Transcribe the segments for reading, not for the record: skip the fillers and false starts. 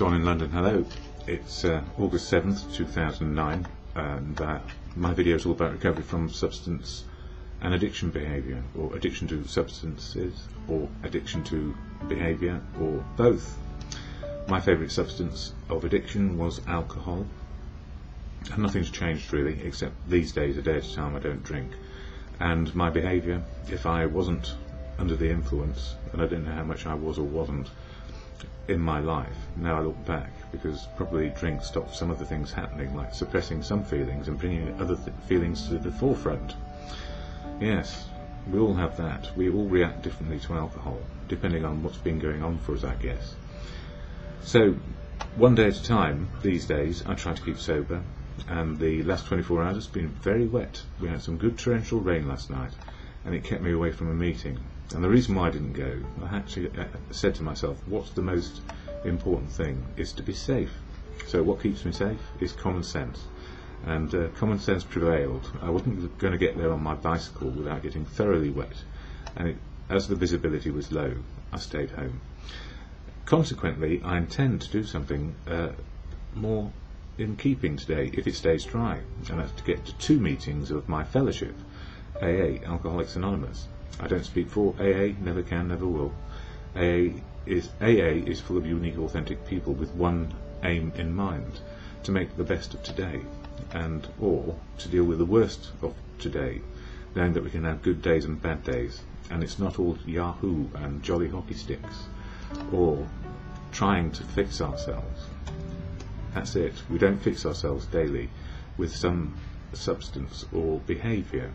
Don in London. Hello, it's August 7th 2009 and my video is all about recovery from substance and addiction behaviour, or addiction to substances, or addiction to behaviour, or both. My favourite substance of addiction was alcohol, and nothing's changed really, except these days, a day at a time, I don't drink. And my behaviour, if I wasn't under the influence, and I don't know how much I was or wasn't in my life, now I look back, because probably drink stopped some of the things happening, like suppressing some feelings and bringing other feelings to the forefront. Yes, we all have that. We all react differently to alcohol, depending on what's been going on for us, I guess. So, one day at a time, these days, I try to keep sober, and the last 24 hours has been very wet. We had some good torrential rain last night, and it kept me away from a meeting. And the reason why I didn't go, I actually said to myself, what's the most important thing, is to be safe. So what keeps me safe is common sense. And common sense prevailed. I wasn't going to get there on my bicycle without getting thoroughly wet, and as the visibility was low, I stayed home. Consequently, I intend to do something more in keeping today, if it stays dry, and that's to get to 2 meetings of my fellowship, AA, Alcoholics Anonymous. I don't speak for AA, never can, never will. AA is full of unique, authentic people with one aim in mind, to make the best of today, and or to deal with the worst of today, knowing that we can have good days and bad days, and it's not all Yahoo and jolly hockey sticks, or trying to fix ourselves. That's it. We don't fix ourselves daily with some substance or behaviour,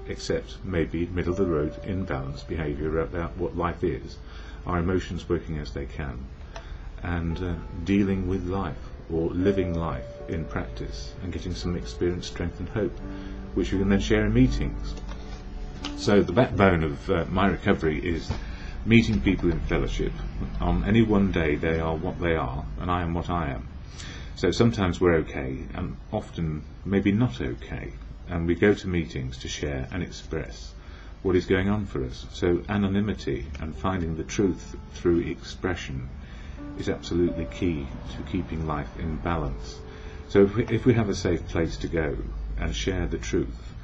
except maybe middle of the road, imbalanced behaviour about what life is, our emotions working as they can, and dealing with life, or living life in practice, and getting some experience, strength and hope, which we can then share in meetings. So the backbone of my recovery is meeting people in fellowship. On any one day they are what they are, and I am what I am. So sometimes we're okay, and often maybe not okay, and we go to meetings to share and express what is going on for us. So anonymity and finding the truth through expression is absolutely key to keeping life in balance. So if we have a safe place to go and share the truth,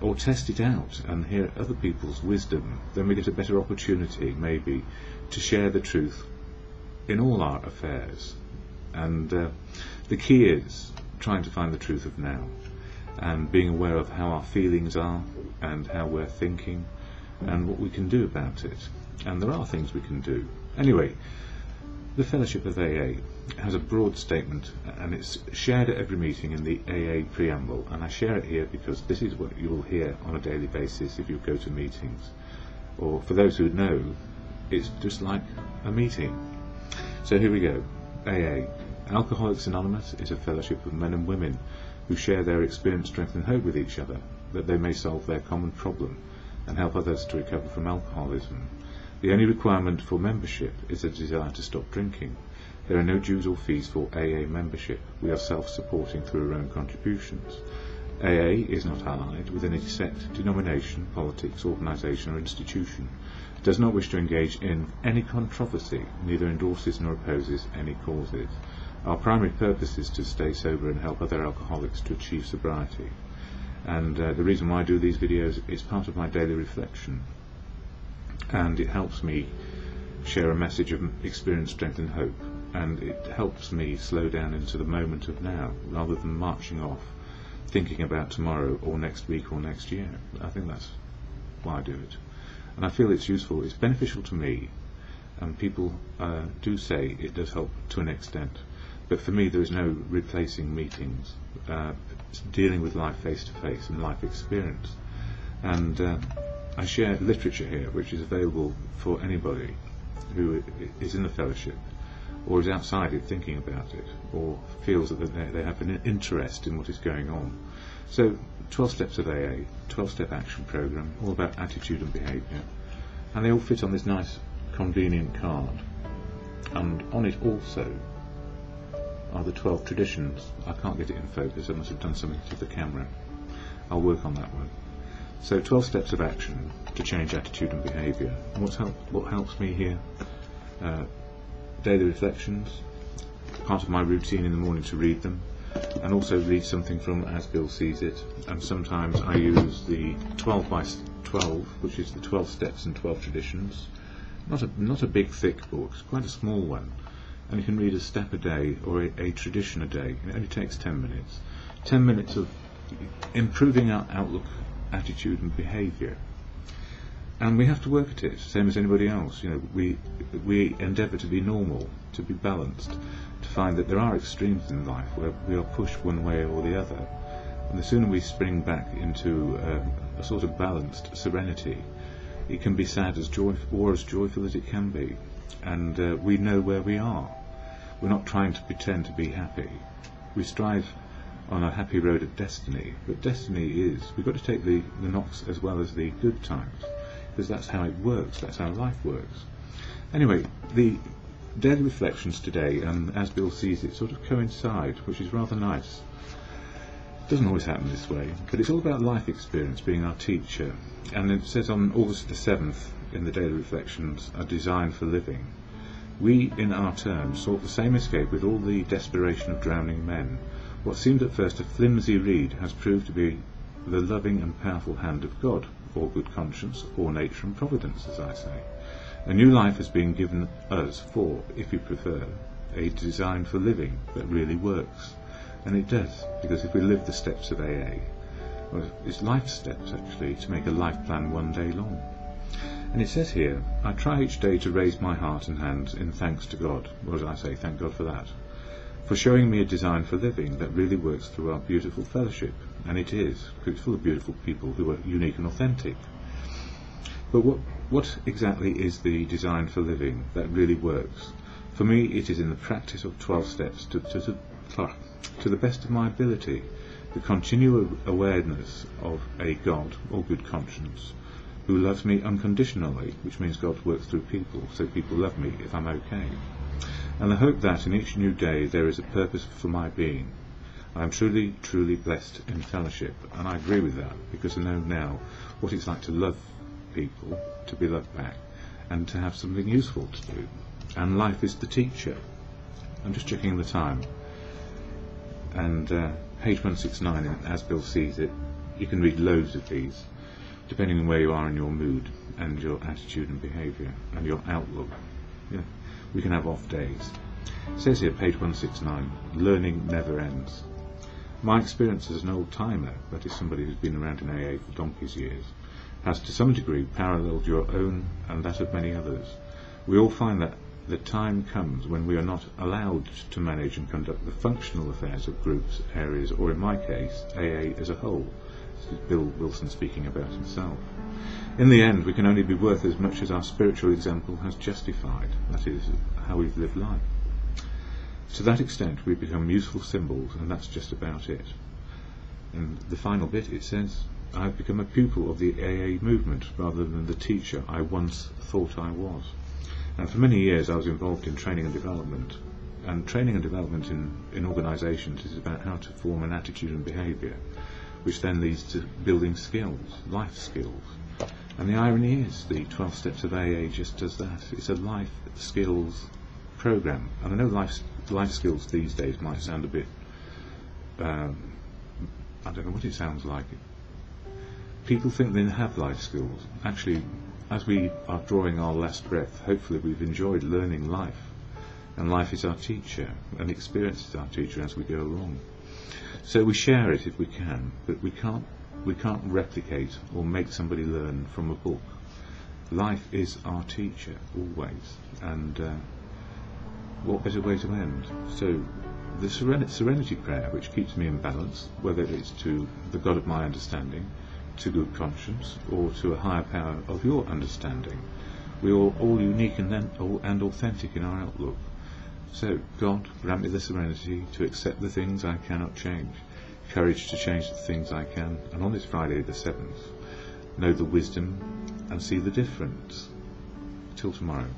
or test it out and hear other people's wisdom, then we get a better opportunity maybe to share the truth in all our affairs. And the key is trying to find the truth of now, and being aware of how our feelings are and how we're thinking and what we can do about it. And there are things we can do. Anyway, the Fellowship of AA has a broad statement, and it's shared at every meeting in the AA preamble, and I share it here because this is what you will hear on a daily basis if you go to meetings, or for those who know, it's just like a meeting. So here we go. AA, Alcoholics Anonymous, is a fellowship of men and women who share their experience, strength and hope with each other, that they may solve their common problem and help others to recover from alcoholism. The only requirement for membership is a desire to stop drinking. There are no dues or fees for AA membership. We are self-supporting through our own contributions. AA is not allied with any sect, denomination, politics, organisation or institution. It does not wish to engage in any controversy, neither endorses nor opposes any causes. Our primary purpose is to stay sober and help other alcoholics to achieve sobriety. And the reason why I do these videos is part of my daily reflection, and it helps me share a message of experience, strength and hope, and it helps me slow down into the moment of now, rather than marching off thinking about tomorrow or next week or next year. I think that's why I do it, and I feel it's useful, it's beneficial to me, and people do say it does help to an extent, but for me there is no replacing meetings, dealing with life face to face and life experience. And I share literature here which is available for anybody who is in the fellowship or is outside it thinking about it, or feels that they have an interest in what is going on. So 12 steps of AA, 12-step action program, all about attitude and behaviour, and they all fit on this nice convenient card, and on it also are the 12 traditions. I can't get it in focus, I must have done something to the camera. I'll work on that one. So 12 steps of action to change attitude and behaviour. And what helps me here, daily reflections, part of my routine in the morning to read them, and also read something from As Bill Sees It, and sometimes I use the 12 by 12, which is the 12 steps and 12 traditions. Not a big thick book, it's quite a small one, and you can read a step a day or a tradition a day. It only takes 10 minutes. 10 minutes of improving our outlook, attitude and behaviour. And we have to work at it, same as anybody else. You know, we endeavour to be normal, to be balanced, to find that there are extremes in life where we are pushed one way or the other. And the sooner we spring back into a sort of balanced serenity, it can be sad as joyful or as joyful as it can be. And we know where we are. We're not trying to pretend to be happy. We strive on a happy road of destiny, but destiny is, we've got to take the knocks as well as the good times, because that's how it works, that's how life works. Anyway, the daily reflections today, and As Bill Sees It, sort of coincide, which is rather nice. It doesn't always happen this way, but it's all about life experience being our teacher. And it says on August the 7th in the daily reflections, a design for living. We, in our turn, sought the same escape with all the desperation of drowning men. What seemed at first a flimsy reed has proved to be the loving and powerful hand of God, or good conscience, or nature and providence, as I say. A new life has been given us for, if you prefer, a design for living that really works. And it does, because if we live the steps of AA, well, it's life steps actually, to make a life plan one day long. And it says here, I try each day to raise my heart and hands in thanks to God. What did I say? Thank God for that. For showing me a design for living that really works through our beautiful fellowship. And it is, because it's full of beautiful people who are unique and authentic. But what exactly is the design for living that really works? For me, it is in the practice of 12 steps to the best of my ability, the continual awareness of a God, or good conscience, who loves me unconditionally, which means God works through people, so people love me if I'm okay. And the hope that in each new day there is a purpose for my being. I am truly, truly blessed in fellowship, and I agree with that, because I know now what it's like to love people, to be loved back, and to have something useful to do. And life is the teacher. I'm just checking the time. And page 169 in As Bill Sees It, you can read loads of these, depending on where you are in your mood, and your attitude and behaviour, and your outlook. Yeah. We can have off days. It says here, page 169, learning never ends. My experience as an old-timer, that is somebody who's been around in AA for donkey's years, has to some degree paralleled your own and that of many others. We all find that the time comes when we are not allowed to manage and conduct the functional affairs of groups, areas, or in my case, AA as a whole. This is Bill Wilson speaking about himself. In the end, we can only be worth as much as our spiritual example has justified, that is, how we've lived life. To that extent, we become useful symbols, and that's just about it. And the final bit, it says, I have become a pupil of the AA movement rather than the teacher I once thought I was. And for many years I was involved in training and development. And training and development in organisations is about how to form an attitude and behaviour, which then leads to building skills, life skills. And the irony is, the 12 Steps of AA just does that. It's a life skills programme. And I know life skills these days might sound a bit, I don't know what it sounds like. People think they have life skills. Actually, as we are drawing our last breath, hopefully we've enjoyed learning life. And life is our teacher, and experience is our teacher as we go along. So we share it if we can, but we can't replicate or make somebody learn from a book. Life is our teacher, always. And what better way to end? So the serenity prayer, which keeps me in balance, whether it's to the God of my understanding, to good conscience, or to a higher power of your understanding. We are all unique and authentic in our outlook. So, God, grant me the serenity to accept the things I cannot change, courage to change the things I can, and on this Friday the 7th, know the wisdom and see the difference. Till tomorrow.